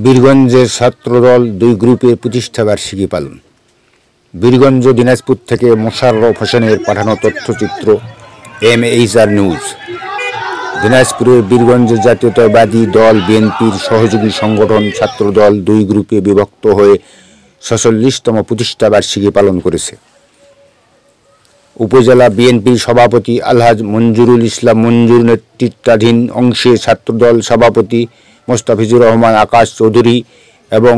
বীরগঞ্জের ছাত্রদল দুই গ্রুপের প্রতিষ্ঠা বার্ষিকী পালন। বীরগঞ্জ দিনাজপুর থেকে মোশাররফ হোসেনের পাঠানো তথ্যচিত্র MHR নিউজ। দিনাজপুরের বীরগঞ্জ জাতীয়তাবাদী দল বিএনপির সহযোগী সংগঠন ছাত্রদল দুই গ্রুপে বিভক্ত হয়ে ৪৬তম প্রতিষ্ঠা বার্ষিকী পালন করেছে। উপজেলা বিএনপির সভাপতি আলহাজ মঞ্জুরুল ইসলাম মঞ্জুর নেতৃত্বাধীন অংশে ছাত্রদল সভাপতি মোস্তাফিজুর রহমান আকাশ চৌধুরী এবং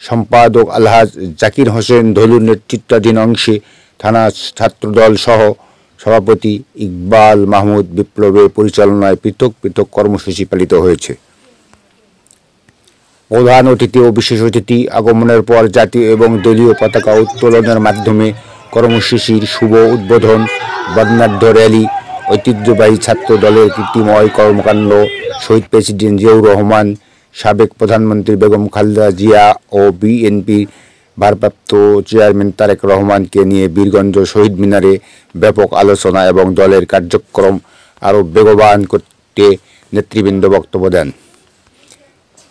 সম্পাদক আলহাজ জাকির হোসেন ধলুর নেতৃত্বাধীন অংশে থানা ছাত্রদল সহ সভাপতি ইকবাল মাহমুদ বিপ্লবের পরিচালনায় পৃথক পৃথক কর্মসূচি পালিত হয়েছে। প্রধান অতিথি ও বিশেষ অতিথি আগমনের পর জাতীয় এবং দলীয় পতাকা উত্তোলনের মাধ্যমে কর্মসূচির শুভ উদ্বোধন, বর্ণাঢ্য র্যালি, ঐতিহ্যবাহী ছাত্র দলের কীর্তিময় কর্মকাণ্ড, শহীদ প্রেসিডেন্ট জিয়াউর রহমান, সাবেক প্রধানমন্ত্রী বেগম খালেদা জিয়া ও বিএনপির ভারপ্রাপ্ত চেয়ারম্যান তারেক রহমানকে নিয়ে বীরগঞ্জ শহীদ মিনারে ব্যাপক আলোচনা এবং দলের কার্যক্রম আরও বেগবান করতে নেতৃবৃন্দ বক্তব্য দেন।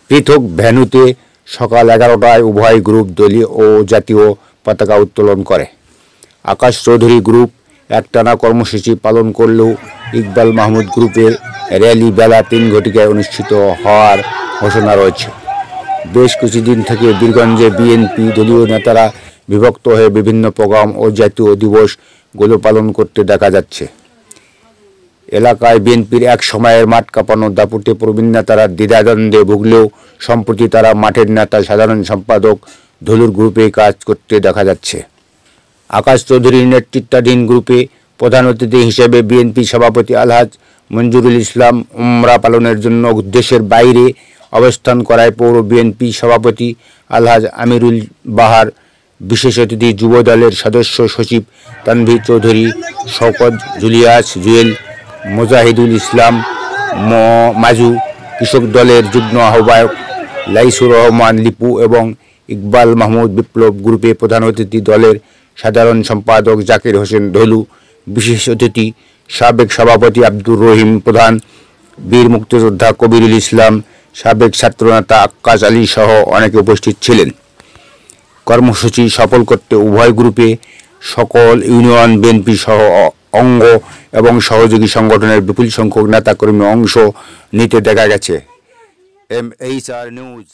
পৃথক ভেন্যুতে সকাল 11টায় উভয় গ্রুপ দলীয় ও জাতীয় পতাকা উত্তোলন করে। আকাশ চৌধুরী গ্রুপ একটানা কর্মসূচি পালন করলেও ইকবাল মাহমুদ গ্রুপের র্যালি বেলা 3 অনুষ্ঠিত হওয়ার ঘোষণা রয়েছে। বেশ কিছুদিন থেকে বীরগঞ্জে বিএনপি দলীয় নেতারা বিভক্ত হয়ে বিভিন্ন প্রোগ্রাম ও জাতীয় দিবসগুলো পালন করতে দেখা যাচ্ছে। এলাকায় বিএনপির এক সময়ের মাঠ কাঁপানো দাপুটে প্রবীণ নেতারা দ্বিধাদ্বন্দ্বে ভুগলেও সম্প্রতি তারা মাঠের নেতা সাধারণ সম্পাদক ধলুর গ্রুপে কাজ করতে দেখা যাচ্ছে। আকাশ চৌধুরীর নেতৃত্বাধীন গ্রুপে প্রধান অতিথি হিসেবে বিএনপি সভাপতি আলহাজ মঞ্জুরুল ইসলাম উমরা পালনের জন্য দেশের বাইরে অবস্থান করায় পৌর বিএনপি সভাপতি আলহাজ আমিরুল বাহার, বিশেষ অতিথি যুব দলের সদস্য সচিব তানভীর চৌধুরী, শওকত জুলিয়াস জুয়েল, মোজাহিদুল ইসলাম মাজু, কৃষক দলের যুগ্ম আহ্বায়ক লাইসুর রহমান লিপু এবং ইকবাল মাহমুদ বিপ্লব গ্রুপে প্রধান অতিথি দলের সাধারণ সম্পাদক জাকির হোসেন ধলু, বিশেষ অতিথি সাবেক সভাপতি আব্দুর রহিম প্রধান, বীর মুক্তিযোদ্ধা কবিরুল ইসলাম, সাবেক ছাত্রনেতা আক্কাস আলী সহ অনেকে উপস্থিত ছিলেন। কর্মসূচি সফল করতে উভয় গ্রুপে সকল ইউনিয়ন বিএনপি সহ অঙ্গ এবং সহযোগী সংগঠনের বিপুল সংখ্যক নেতাকর্মী অংশ নিতে দেখা গেছে। MHR news.